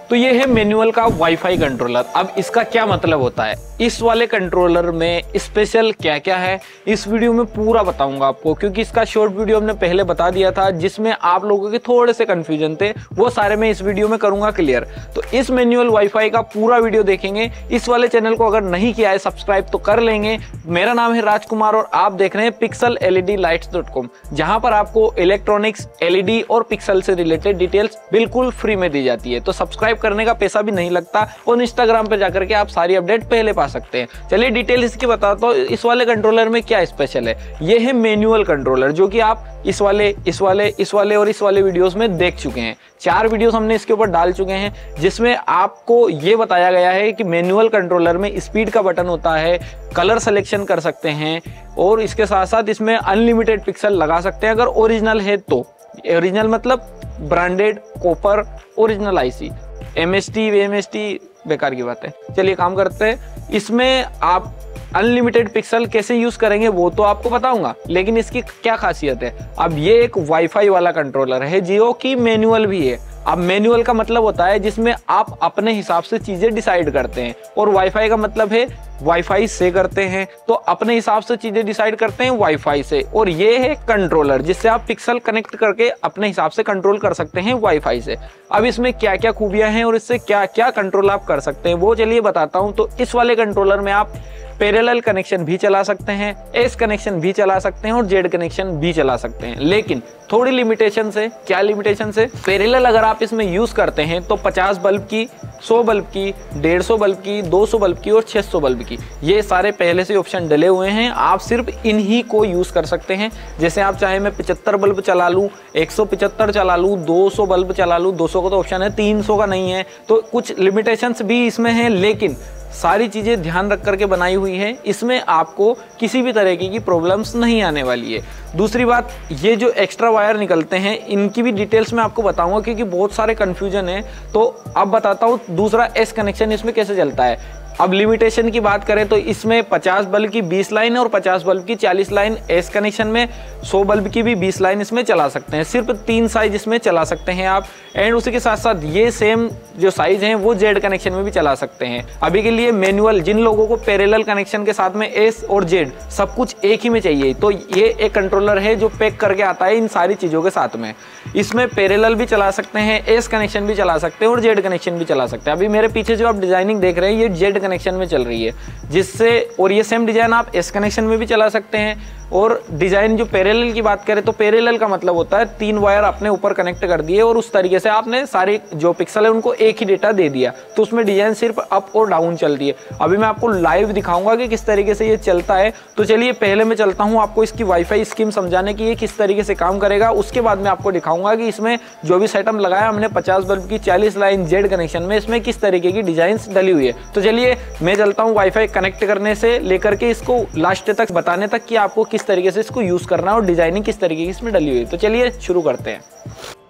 तो ये है मैनुअल का वाईफाई कंट्रोलर। अब इसका क्या मतलब होता है, इस वाले कंट्रोलर में स्पेशल क्या क्या है इस वीडियो में पूरा बताऊंगा आपको, क्योंकि इसका शॉर्ट वीडियो हमने पहले बता दिया था जिसमें आप लोगों के थोड़े से कंफ्यूजन थे, वो सारे मैं इस वीडियो में करूंगा क्लियर। तो इस मैनुअल वाईफाई का पूरा वीडियो देखेंगे। इस वाले चैनल को अगर नहीं किया है सब्सक्राइब तो कर लेंगे। मेरा नाम है राजकुमार और आप देख रहे हैं pixellediglights.com, जहां पर आपको इलेक्ट्रॉनिक्स, एलईडी और पिक्सल से रिलेटेड डिटेल्स बिल्कुल फ्री में दी जाती है। तो सब्सक्राइब करने का पैसा भी नहीं लगता और इंस्टाग्राम पे जाकर के आप सारी अपडेट पहले पा सकते हैं। चलिए डिटेल इसकी बताता हूँ। इस वाले कंट्रोलर में क्या स्पेशल है, ये है मैनुअल कंट्रोलर, जो कि आप इस वाले और इस वाले वीडियोस में देख चुके हैं। 4 वीडियोस हमने इसके ऊपर डाल चुके हैं, जिसमें आपको ये बताया गया है कि मैनुअल कंट्रोलर में स्पीड का बटन होता है, कलर सिलेक्शन कर सकते हैं और इसके साथ साथ इसमें अनलिमिटेड पिक्सल लगा सकते हैं अगर ओरिजिनल है तो। ओरिजिनल मतलब branded, copper, original IC. MST VMST बेकार की बात है। चलिए काम करते हैं। इसमें आप अनलिमिटेड पिक्सल कैसे यूज करेंगे वो तो आपको बताऊंगा, लेकिन इसकी क्या खासियत है। अब ये एक वाईफाई वाला कंट्रोलर है जो कि मैनुअल भी है। अब मैनुअल का मतलब होता है जिसमें आप अपने हिसाब से चीजें डिसाइड करते हैं, और वाईफाई का मतलब है वाईफाई से करते हैं, तो अपने हिसाब से चीजें डिसाइड करते हैं वाईफाई से। और ये है कंट्रोलर जिससे आप पिक्सल कनेक्ट करके अपने हिसाब से कंट्रोल कर सकते हैं वाईफाई से। अब इसमें क्या क्या खूबियां हैं और इससे क्या क्या कंट्रोल आप कर सकते हैं वो चलिए बताता हूं। तो इस वाले कंट्रोलर में आप पैरेलल कनेक्शन भी चला सकते हैं, एस कनेक्शन भी चला सकते हैं और जेड कनेक्शन भी चला सकते हैं, लेकिन थोड़ी लिमिटेशन से। क्या लिमिटेशन से? पैरेलल अगर आप इसमें यूज करते हैं तो 50 बल्ब की, 100 बल्ब की, 150 बल्ब की, 200 बल्ब की और 600 बल्ब की, ये सारे पहले से ऑप्शन डले हुए हैं। आप सिर्फ इन्हीं को यूज कर सकते हैं। जैसे आप चाहे मैं 75 बल्ब चला लूँ, 175 चला लूँ, 200 बल्ब चला लूँ, 200 का तो ऑप्शन है, 300 का नहीं है, तो कुछ लिमिटेशंस भी इसमें हैं, लेकिन सारी चीजें ध्यान रख करके बनाई हुई है। इसमें आपको किसी भी तरीके की प्रॉब्लम्स नहीं आने वाली है। दूसरी बात, ये जो एक्स्ट्रा वायर निकलते हैं इनकी भी डिटेल्स मैं आपको बताऊंगा, क्योंकि बहुत सारे कंफ्यूजन है। तो अब बताता हूँ दूसरा एस कनेक्शन इसमें कैसे चलता है। अब लिमिटेशन की बात करें तो इसमें 50 बल्ब की 20 लाइन और 50 बल्ब की 40 लाइन एस कनेक्शन में, 100 बल्ब की भी 20 लाइन इसमें चला सकते हैं। सिर्फ 3 साइज इसमें चला सकते हैं आप। एंड उसी के साथ साथ ये सेम जो साइज हैं वो जेड कनेक्शन में भी चला सकते हैं। अभी के लिए मैनुअल, जिन लोगों को पैरेलल कनेक्शन के साथ में एस और जेड सब कुछ एक ही में चाहिए, तो ये एक कंट्रोलर है जो पैक करके आता है इन सारी चीजों के साथ में। इसमें पैरेलल भी चला सकते हैं, एस कनेक्शन भी चला सकते हैं और जेड कनेक्शन भी चला सकते हैं। अभी मेरे पीछे जो आप डिजाइनिंग देख रहे हैं ये जेड कनेक्शन में चल रही है, जिससे, और ये सेम डिजाइन आप एस कनेक्शन में भी चला सकते हैं। और डिजाइन जो पैरेलल की बात करें तो पैरेलल का मतलब होता है 3 वायर अपने ऊपर कनेक्ट कर दिए और उस तरीके से आपने सारे जो पिक्सल है उनको एक ही डेटा दे दिया, तो उसमें डिजाइन सिर्फ अप और डाउन चलती है। अभी मैं आपको लाइव दिखाऊंगा कि किस तरीके से ये चलता है। तो चलिए पहले मैं चलता हूं आपको इसकी वाईफाई स्कीम समझाने की, ये किस तरीके से काम करेगा। उसके बाद मैं आपको दिखाऊंगा कि इसमें जो भी सेटअप लगाया हमने 50 बल्ब की 40 लाइन जेड कनेक्शन में, इसमें किस तरीके की डिजाइन डली हुई है। तो चलिए मैं चलता हूँ वाईफाई कनेक्ट करने से लेकर के इसको लास्ट तक बताने तक कि आपको किस तरीके से इसको यूज करना है और डिजाइनिंग किस तरीके की इसमें डली हुई है। तो चलिए शुरू करते हैं।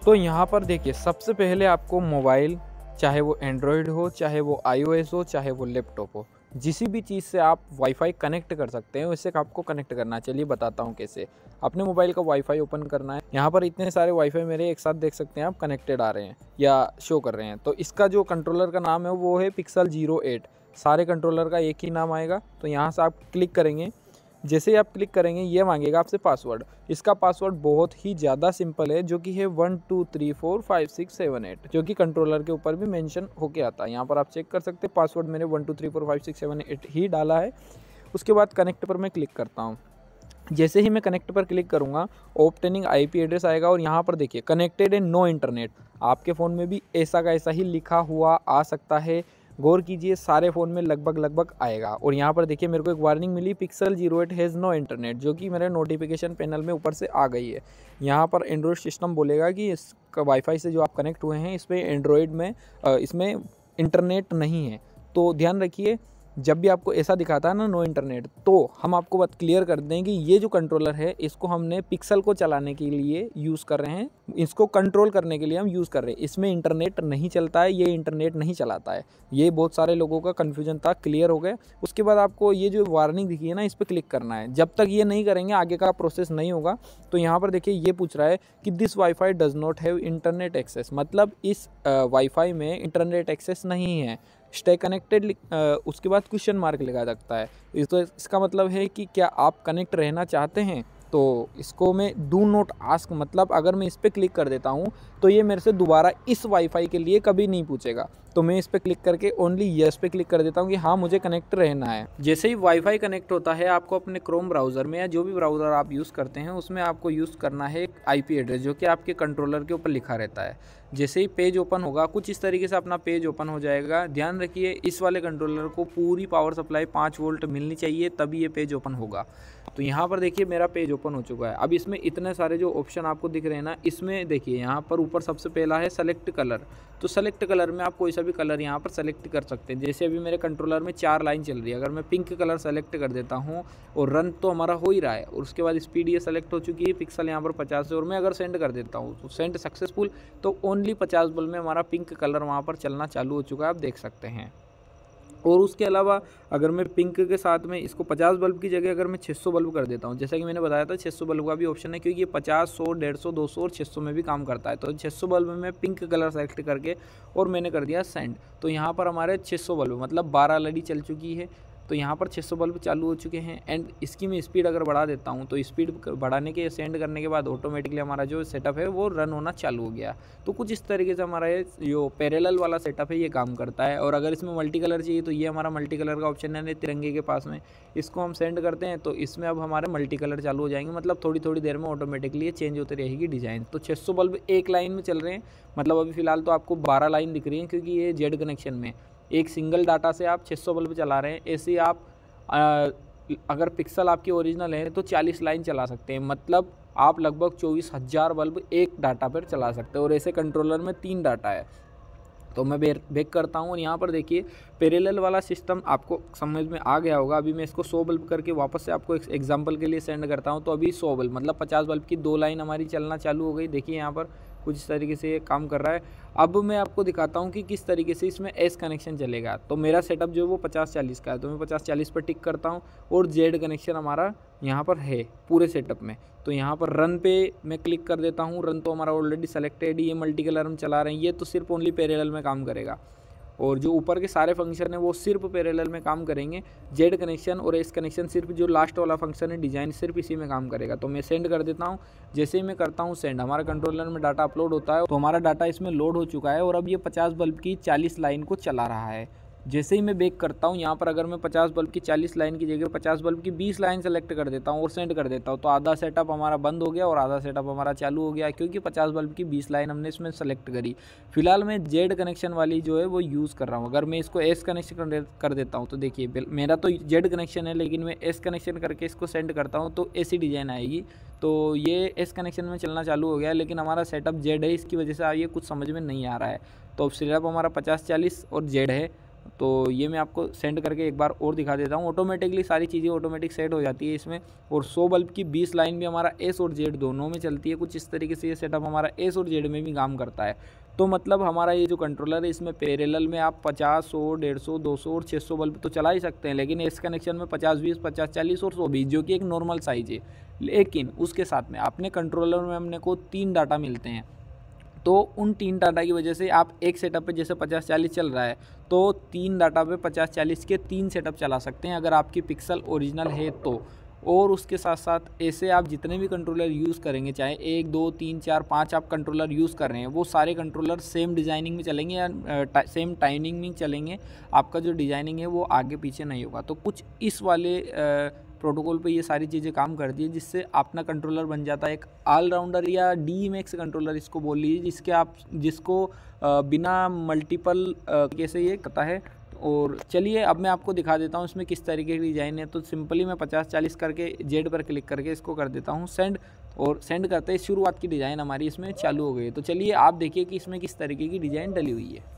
तो यहाँ पर देखिए, सबसे पहले आपको मोबाइल, चाहे वो एंड्रॉयड हो, चाहे वो iOS हो, चाहे वो लैपटॉप हो, जिसी भी चीज़ से आप वाईफाई कनेक्ट कर सकते हैं उससे आपको कनेक्ट करना है। चलिए बताता हूँ कैसे। अपने मोबाइल का वाईफाई ओपन करना है। यहाँ पर इतने सारे वाईफाई मेरे एक साथ देख सकते हैं आप कनेक्टेड आ रहे हैं या शो कर रहे हैं। तो इसका जो कंट्रोलर का नाम है वो है Pixel08। सारे कंट्रोलर का एक ही नाम आएगा। तो यहाँ से आप क्लिक करेंगे। जैसे ही आप क्लिक करेंगे ये मांगेगा आपसे पासवर्ड। इसका पासवर्ड बहुत ही ज़्यादा सिंपल है, जो कि है 1 2 3 4 5 6 7 8, जो कि कंट्रोलर के ऊपर भी मेंशन होके आता है। यहाँ पर आप चेक कर सकते हैं। पासवर्ड मैंने 1 2 3 4 5 6 7 8 ही डाला है। उसके बाद कनेक्ट पर मैं क्लिक करता हूँ। जैसे ही मैं कनेक्ट पर क्लिक करूँगा ऑब्टेनिंग IP एड्रेस आएगा और यहाँ पर देखिए कनेक्टेड एंड नो इंटरनेट। आपके फ़ोन में भी ऐसा का ऐसा ही लिखा हुआ आ सकता है। गौर कीजिए, सारे फ़ोन में लगभग आएगा। और यहाँ पर देखिए मेरे को एक वार्निंग मिली, Pixel08 हैज़ नो इंटरनेट, जो कि मेरे नोटिफिकेशन पैनल में ऊपर से आ गई है। यहाँ पर एंड्रॉयड सिस्टम बोलेगा कि इस वाईफाई से जो आप कनेक्ट हुए हैं इस पर एंड्रॉयड में इसमें इंटरनेट नहीं है। तो ध्यान रखिए जब भी आपको ऐसा दिखाता है ना नो इंटरनेट, तो हम आपको बात क्लियर कर दें कि ये जो कंट्रोलर है इसको हमने पिक्सल को चलाने के लिए यूज़ कर रहे हैं, इसको कंट्रोल करने के लिए हम यूज़ कर रहे हैं। इसमें इंटरनेट नहीं चलता है, ये इंटरनेट नहीं चलाता है। ये बहुत सारे लोगों का कन्फ्यूजन था, क्लियर हो गया। उसके बाद आपको ये जो वार्निंग दिखी है ना, इस पर क्लिक करना है। जब तक ये नहीं करेंगे आगे का प्रोसेस नहीं होगा। तो यहाँ पर देखिए ये पूछ रहा है कि this WiFi does not have internet access, मतलब इस वाईफाई में इंटरनेट एक्सेस नहीं है। स्टे कनेक्टेड उसके बाद क्वेश्चन मार्क लगा सकता है। तो इसका मतलब है कि क्या आप कनेक्ट रहना चाहते हैं। तो इसको मैं डू नॉट आस्क, मतलब अगर मैं इस पर क्लिक कर देता हूँ तो ये मेरे से दोबारा इस वाईफाई के लिए कभी नहीं पूछेगा। तो मैं इस पर क्लिक करके ओनली यस पे क्लिक कर देता हूँ कि हाँ मुझे कनेक्ट रहना है। जैसे ही वाईफाई कनेक्ट होता है, आपको अपने क्रोम ब्राउज़र में या जो भी ब्राउज़र आप यूज़ करते हैं उसमें आपको यूज़ करना है एक IP एड्रेस, जो कि आपके कंट्रोलर के ऊपर लिखा रहता है। जैसे ही पेज ओपन होगा, कुछ इस तरीके से अपना पेज ओपन हो जाएगा। ध्यान रखिए इस वाले कंट्रोलर को पूरी पावर सप्लाई 5 वोल्ट मिलनी चाहिए, तभी ये पेज ओपन होगा। तो यहाँ पर देखिए मेरा पेज ओपन हो चुका है। अब इसमें इतने सारे जो ऑप्शन आपको दिख रहे हैं ना, इसमें देखिए यहाँ पर ऊपर सबसे पहला है सेलेक्ट कलर। तो सेलेक्ट कलर में आप कोई सा भी कलर यहाँ पर सेलेक्ट कर सकते हैं। जैसे अभी मेरे कंट्रोलर में 4 लाइन चल रही है, अगर मैं पिंक कलर सेलेक्ट कर देता हूँ और रन तो हमारा हो ही रहा है, और उसके बाद स्पीड ये सेलेक्ट हो चुकी है, पिक्सल यहाँ पर 50 है, और मैं अगर सेंड कर देता हूँ तो सेंड सक्सेसफुल, तो ओनली 50 बल्ब में हमारा पिंक कलर वहाँ पर चलना चालू हो चुका है, आप देख सकते हैं। और उसके अलावा अगर मैं पिंक के साथ में इसको 50 बल्ब की जगह अगर मैं 600 बल्ब कर देता हूँ, जैसा कि मैंने बताया था 600 बल्ब का भी ऑप्शन है, क्योंकि ये 50, 100, 150, 200 और 600 में भी काम करता है। तो 600 बल्ब में पिंक कलर सेलेक्ट करके और मैंने कर दिया सेंड, तो यहाँ पर हमारे 600 बल्ब मतलब 12 LED चल चुकी है। तो यहाँ पर 600 बल्ब चालू हो चुके हैं। एंड इसकी मैं स्पीड अगर बढ़ा देता हूँ तो स्पीड बढ़ाने के सेंड करने के बाद ऑटोमेटिकली हमारा जो सेटअप है वो रन होना चालू हो गया। तो कुछ इस तरीके से हमारा ये जो पैरेलल वाला सेटअप है ये काम करता है। और अगर इसमें मल्टी कलर चाहिए तो ये हमारा मल्टी कलर का ऑप्शन है तिरंगे के पास में, इसको हम सेंड करते हैं तो इसमें अब हमारे मल्टी कलर चालू हो जाएंगे, मतलब थोड़ी थोड़ी देर में ऑटोमेटिकली ये चेंज होती रहेगी डिज़ाइन। तो 600 बल्ब एक लाइन में चल रहे हैं, मतलब अभी फ़िलहाल तो आपको 12 लाइन दिख रही है, क्योंकि ये जेड कनेक्शन में एक सिंगल डाटा से आप 600 बल्ब चला रहे हैं। ऐसे ही आप अगर पिक्सल आपकी ओरिजिनल है तो 40 लाइन चला सकते हैं, मतलब आप लगभग 24,000 बल्ब एक डाटा पर चला सकते हैं। और ऐसे कंट्रोलर में 3 डाटा है। तो मैं बैक करता हूँ और यहाँ पर देखिए पैरेलल वाला सिस्टम आपको समझ में आ गया होगा। अभी मैं इसको 100 बल्ब करके वापस से आपको एक एग्जांपल के लिए सेंड करता हूँ। तो अभी 100 बल्ब मतलब 50 बल्ब की 2 लाइन हमारी चलना चालू हो गई। देखिए यहाँ पर कुछ इस तरीके से ये काम कर रहा है। अब मैं आपको दिखाता हूँ कि किस तरीके से इसमें एस कनेक्शन चलेगा। तो मेरा सेटअप जो है वो 50-40 का है, तो मैं 50-40 पर टिक करता हूँ और जेड कनेक्शन हमारा यहाँ पर है पूरे सेटअप में। तो यहाँ पर रन पे मैं क्लिक कर देता हूँ। रन तो हमारा ऑलरेडी सेलेक्टेड, ये मल्टी कलर हम चला रहे हैं, ये तो सिर्फ ओनली पैरेलल में काम करेगा। और जो ऊपर के सारे फंक्शन है वो सिर्फ पैरेलल में काम करेंगे। जेड कनेक्शन और एस कनेक्शन सिर्फ जो लास्ट वाला फंक्शन है डिज़ाइन सिर्फ इसी में काम करेगा। तो मैं सेंड कर देता हूँ। जैसे ही मैं करता हूँ सेंड, हमारा कंट्रोलर में डाटा अपलोड होता है। तो हमारा डाटा इसमें लोड हो चुका है और अब ये 50 बल्ब की 40 लाइन को चला रहा है। जैसे ही मैं बैक करता हूँ, यहाँ पर अगर मैं 50 बल्ब की 40 लाइन की जगह 50 बल्ब की 20 लाइन सेलेक्ट कर देता हूँ और सेंड कर देता हूँ, तो आधा सेटअप हमारा बंद हो गया और आधा सेटअप हमारा चालू हो गया, क्योंकि 50 बल्ब की 20 लाइन हमने इसमें सेलेक्ट करी। फिलहाल मैं जेड कनेक्शन वाली जो है वो यूज़ कर रहा हूँ। अगर मैं इसको एस कनेक्शन कर देता हूँ तो देखिए मेरा तो जेड कनेक्शन है, लेकिन मैं एस कनेक्शन करके इसको सेंड करता हूँ तो ऐसी डिज़ाइन आएगी। तो ये एस कनेक्शन में चलना चालू हो गया, लेकिन हमारा सेटअप जेड है, इसकी वजह से ये कुछ समझ में नहीं आ रहा है। तो अब सेटअप हमारा 50-40 और जेड है। तो ये मैं आपको सेंड करके एक बार और दिखा देता हूँ। ऑटोमेटिकली सारी चीज़ें ऑटोमेटिक सेट हो जाती है इसमें। और 100 बल्ब की 20 लाइन भी हमारा एस और जेड दोनों में चलती है। कुछ इस तरीके से ये सेटअप हमारा एस और जेड में भी काम करता है। तो मतलब हमारा ये जो कंट्रोलर है इसमें पैरेलल में आप 50, 100, 150, 200 और 600 बल्ब तो चला ही सकते हैं, लेकिन एस कनेक्शन में 50-20, 50-40 और 100-20 जो कि एक नॉर्मल साइज है। लेकिन उसके साथ में अपने कंट्रोलर में हमने को 3 डाटा मिलते हैं। तो उन 3 डाटा की वजह से आप एक सेटअप पे जैसे 50-40 चल रहा है तो 3 डाटा पे 50-40 के 3 सेटअप चला सकते हैं अगर आपकी पिक्सल ओरिजिनल है तो। और उसके साथ साथ ऐसे आप जितने भी कंट्रोलर यूज़ करेंगे, चाहे 1, 2, 3, 4, 5 आप कंट्रोलर यूज़ कर रहे हैं, वो सारे कंट्रोलर सेम डिज़ाइनिंग में चलेंगे या सेम टाइमिंग में चलेंगे। आपका जो डिज़ाइनिंग है वो आगे पीछे नहीं होगा। तो कुछ इस वाले प्रोटोकॉल पे ये सारी चीज़ें काम करती है, जिससे अपना कंट्रोलर बन जाता है एक ऑलराउंडर या DMX कंट्रोलर इसको बोल लीजिए, जिसको बिना मल्टीपल कैसे ये करता है। और चलिए अब मैं आपको दिखा देता हूँ इसमें किस तरीके की डिज़ाइन है। तो सिंपली मैं 50-40 करके जेड पर क्लिक करके इसको कर देता हूँ सेंड, और सेंड करते ही शुरुआत की डिज़ाइन हमारी इसमें चालू हो गई। तो चलिए आप देखिए कि इसमें किस तरीके की डिज़ाइन डली हुई है।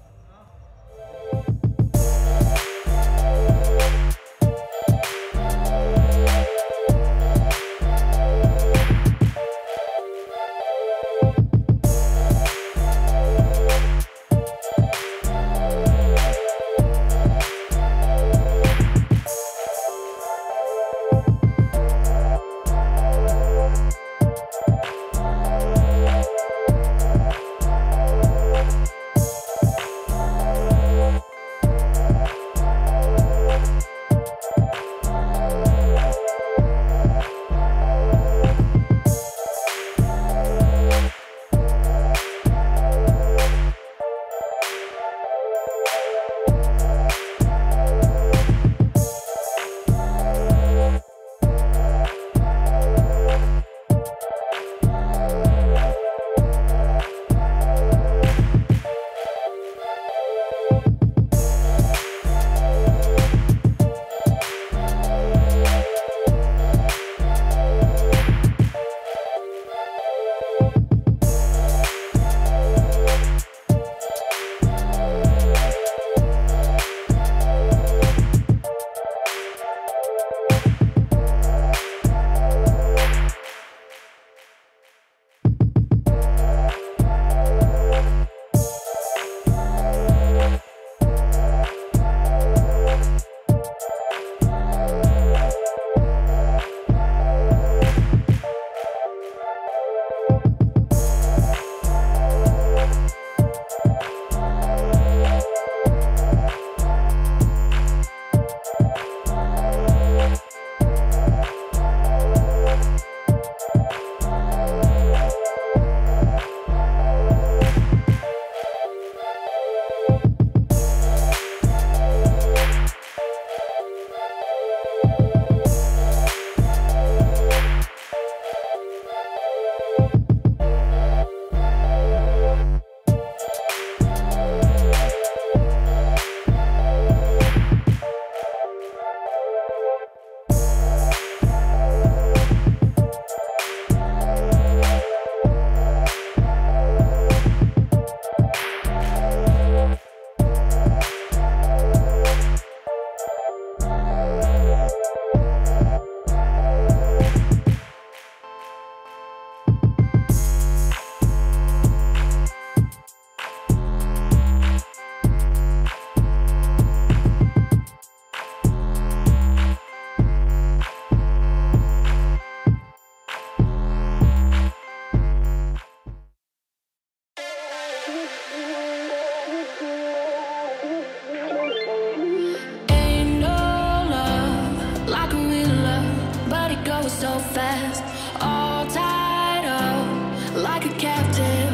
go so fast, all tied up like a captive.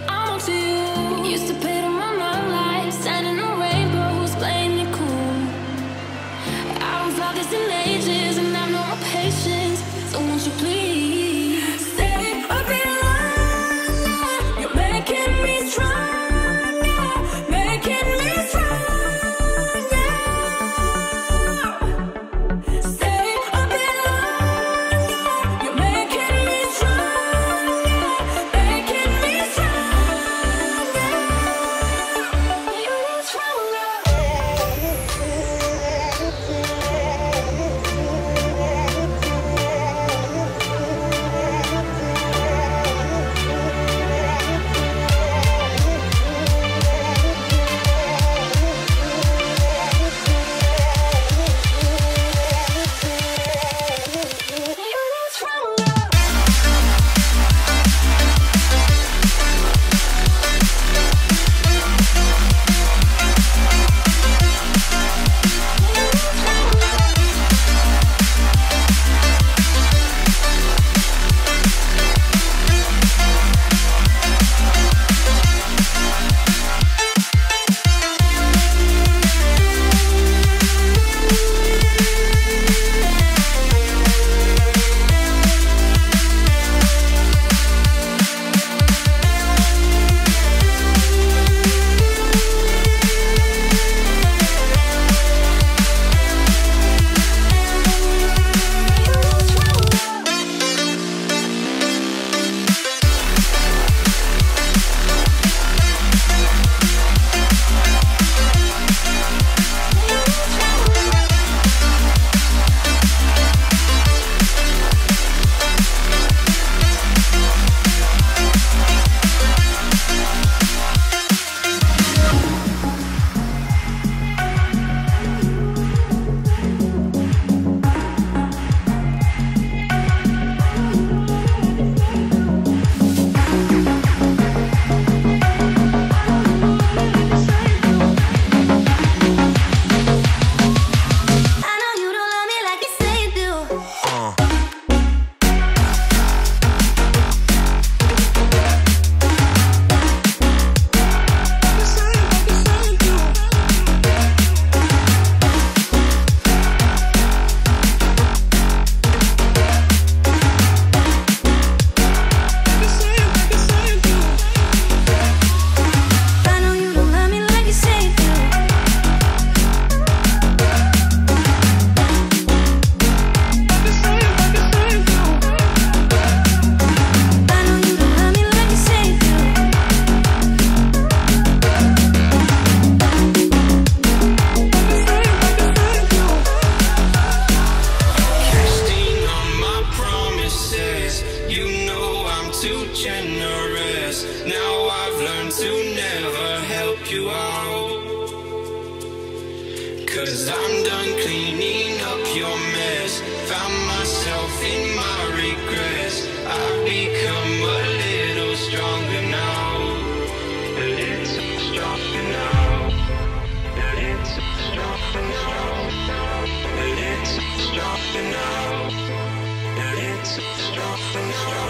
I'm up to you. Used to pay to my life, standing on rainbows, playing it cool. I haven't felt this in ages, and I've no more patience. So won't you please stay a bit longer? You're making me stronger, making me stronger. Stay a bit longer. You're making me stronger, making me stronger. You're stronger. Too generous. Now I've learned to never help you out, 'cause I'm done cleaning up your mess. Found myself in my regrets. I've become a little stronger now. A little stronger now. A little stronger now. A little stronger now. A little stronger now.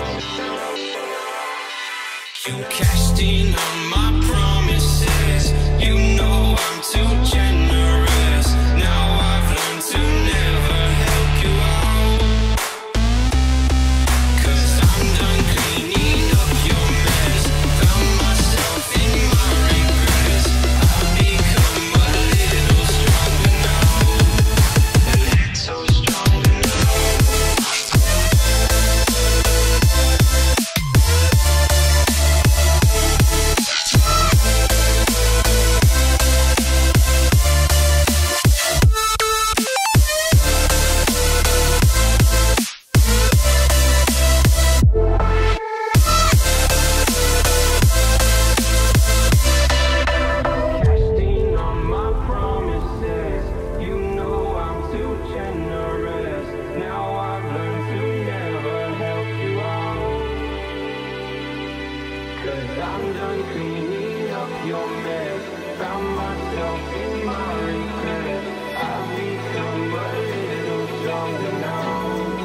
You cashed in on my promises. You know I'm too generous. Now I've learned to never help you out, 'cause I'm done cleaning up your mess. Found myself in my regrets. I've become a little stronger now. A little stronger now. I'm done cleaning up your mess. Found myself in my regret. I've become a little stronger now.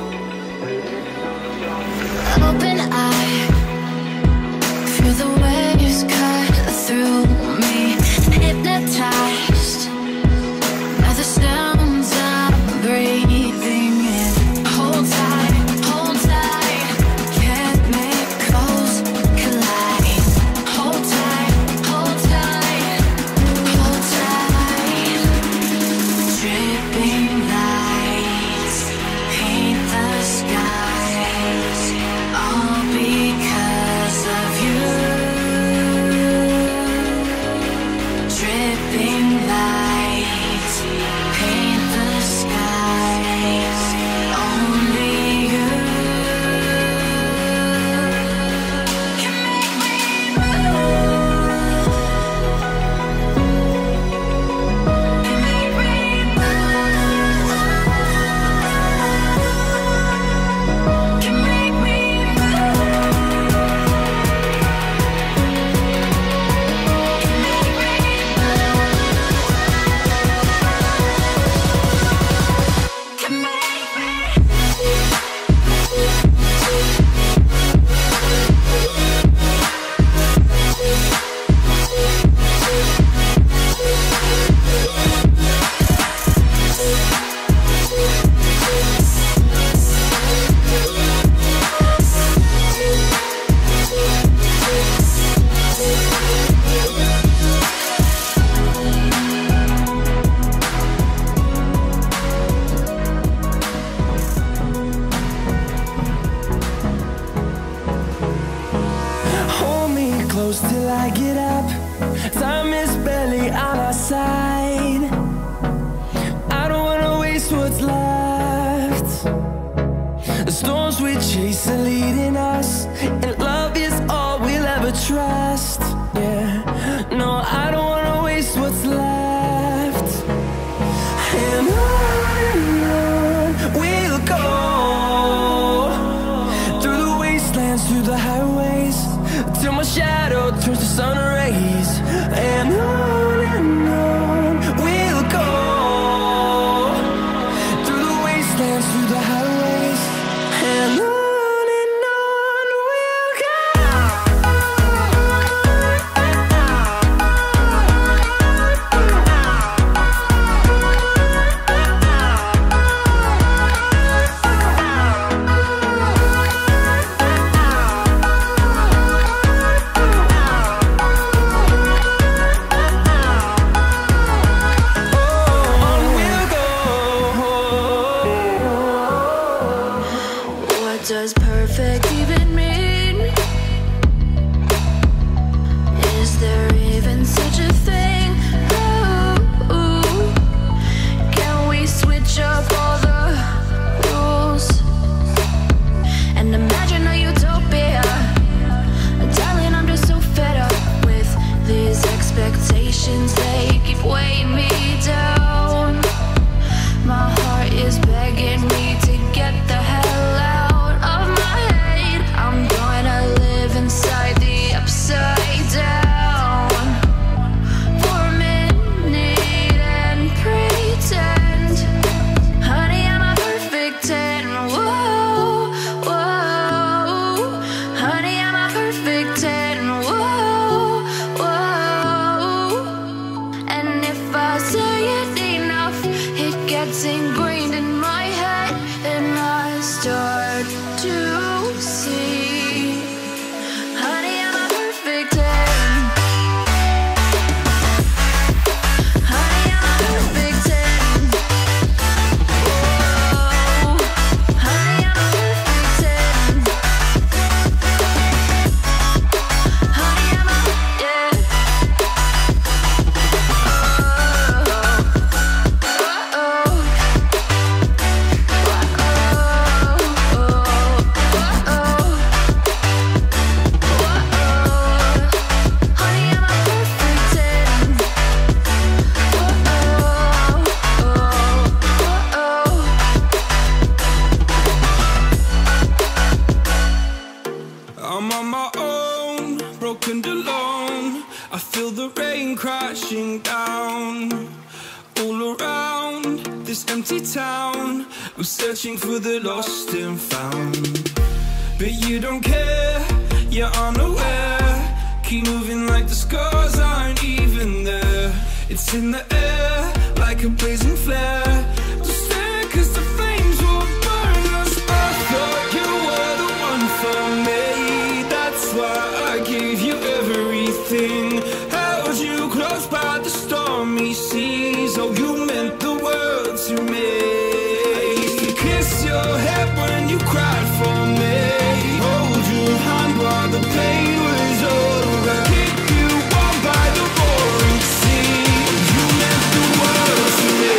leading us, and love is all we'll ever trust. Yeah, no, I don't wanna waste what's left. And on we'll go, through the wastelands, through the highways, till my shadow turns to sun rays. And on we'll go, through the wastelands, through the highways, and on we'll go. What does perfect even mean? Is there even such a thing? Ooh, can we switch up all the rules and imagine a utopia? Darling, I'm just so fed up with these expectations. They keep weighing me down. My heart is begging me to get the hell out of my head. I'm gonna live inside the upside down for a minute and pretend, honey, I'm a perfect 10. Whoa, whoa, honey, I'm a perfect 10. Whoa, whoa, and if I say it enough, it gets ingrained in my head, and I start to see, honey, I'm a perfect 10. Honey, I'm a perfect 10. Whoa, honey, I'm a perfect 10. Honey, I'm a, yeah. I'm on my own, broken and alone. I feel the rain crashing down all around this empty town. I'm searching for the lost and found, but you don't care, you're unaware. Keep moving like the scars aren't even there. It's in the air like a blazing flare. Don't stare 'cause the flames will burn us. I thought you were the one for me. That's why I gave you everything. Held you close by the stormy seas. Oh, you meant the world to me. I used to kiss your head when you cried for me. Hold your hand while the pain was over. Keep you warm by the roaring sea. You meant the world to me.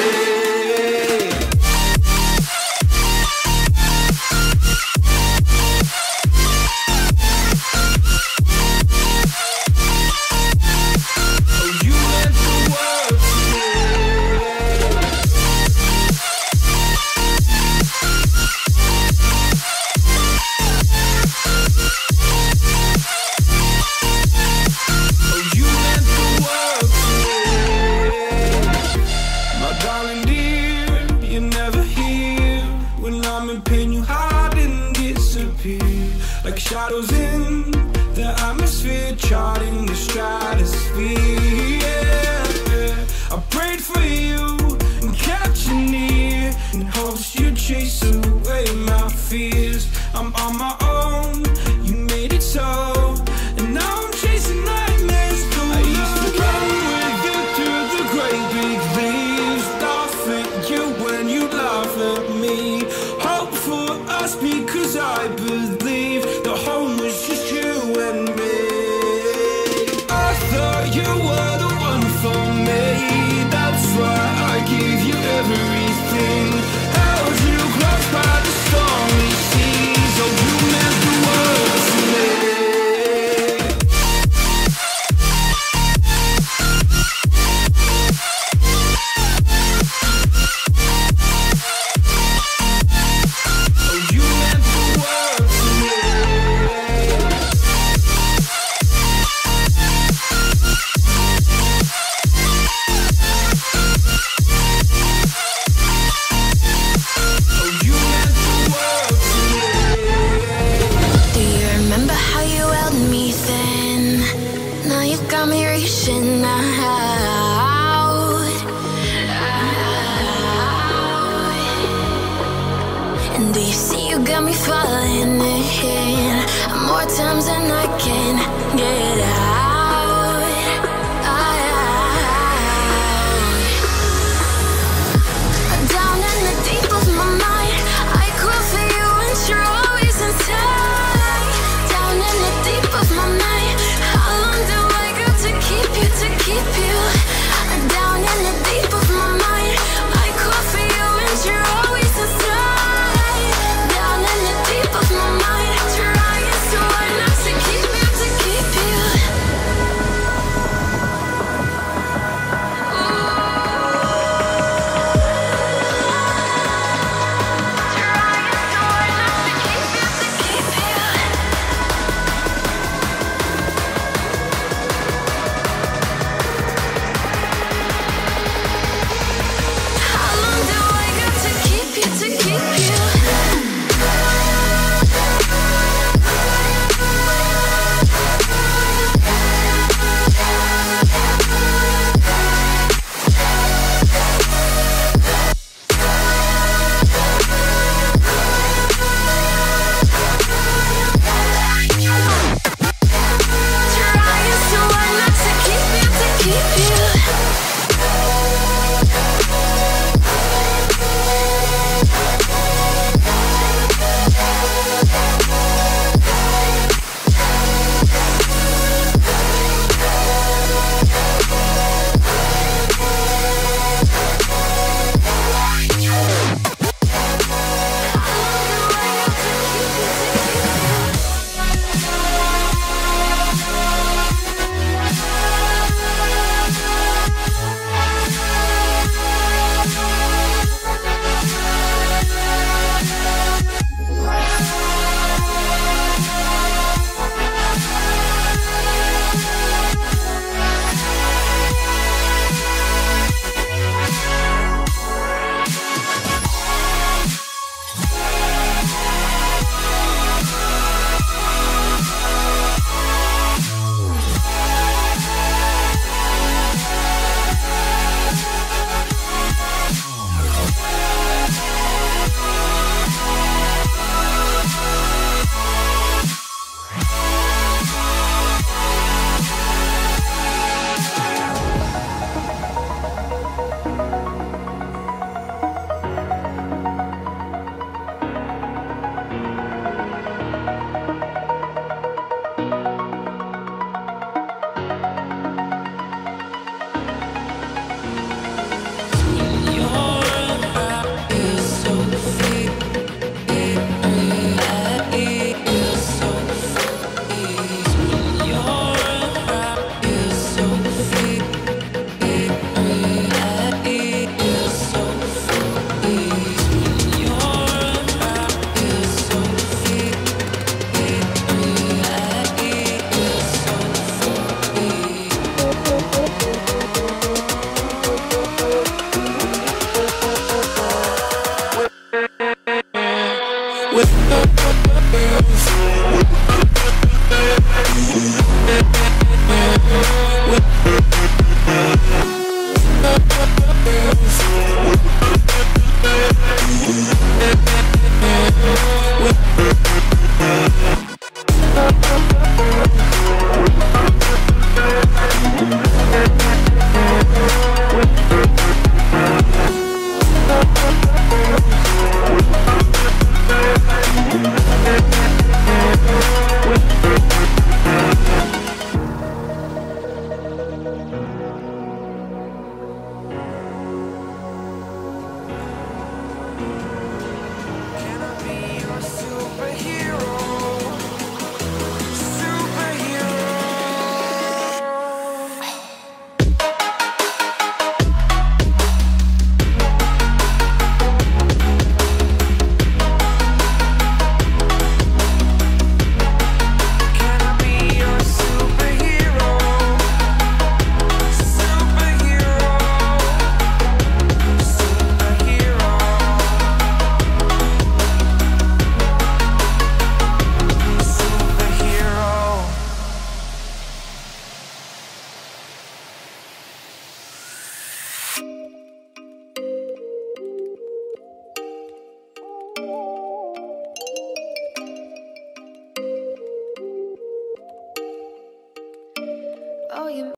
reaching out. And do you see you got me falling in more times than I can get out. Down in the deep of my mind, I crawl for you and you're always inside. Down in the deep of my mind, how long do I got to keep you, to keep you? Down in the deep of my mind, I crawl for you and you're always inside. Down in the deep of my mind, trying so hard not to keep you, to keep you. How long do I got to keep you, to keep you? Trying so hard not to keep you, to keep you.